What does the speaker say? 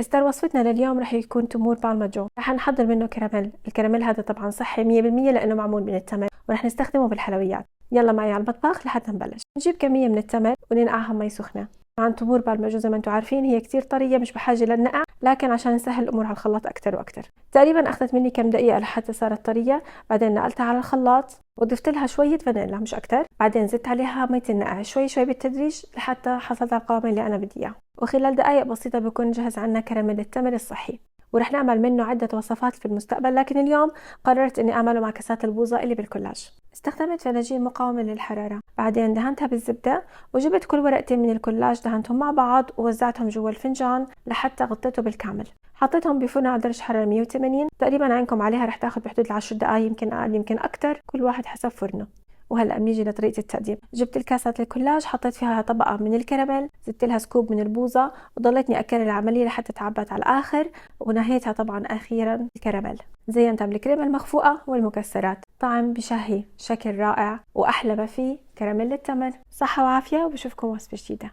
ستار وصفتنا لليوم رح يكون تمور بالماجو. رح نحضر منه كراميل. الكراميل هذا طبعا صحي 100% لانه معمول من التمر، ورح نستخدمه بالحلويات. يلا معي على المطبخ لحتى نبلش. نجيب كمية من التمر وننقعها مي سخنة. طبعا تمور بالماجو زي ما انتم عارفين هي كتير طرية، مش بحاجة للنقع، لكن عشان نسهل الامور على الخلاط اكتر واكتر. تقريبا اخذت مني كم دقيقة لحتى صارت طرية. بعدين نقلتها على الخلاط وضفت لها شوية فانيلا مش اكتر. بعدين زدت عليها مية النقع شوي شوي بالتدريج لحتى حصلت على القوام اللي انا بدي اياه. وخلال دقائق بسيطة بكون جهز عنا كراميل التمر الصحي، ورح نعمل منه عدة وصفات في المستقبل، لكن اليوم قررت اني اعمله مع كاسات البوظة اللي بالكولاج. استخدمت فناجين مقاومة للحرارة، بعدين دهنتها بالزبدة وجبت كل ورقتين من الكولاج دهنتهم مع بعض ووزعتهم جوا الفنجان لحتى غطيته بالكامل. حطيتهم بفرن على درجة حرارة 180 تقريبا. عينكم عليها رح تاخذ بحدود 10 دقائق، يمكن اقل يمكن اكتر، كل واحد حسب فرنه. وهلا بنيجي لطريقه التقديم. جبت الكاسات الكولاج، حطيت فيها طبقه من الكراميل، زدت لها سكوب من البوظه، وضليتني اكرر العمليه لحتى تعبت على الاخر، ونهيتها طبعا اخيرا الكراميل. زينتها بالكريمه المخفوقه والمكسرات. طعم بشهي، شكل رائع، واحلى ما فيه كراميل التمر. صحه وعافيه، وبشوفكم وصفه جديده.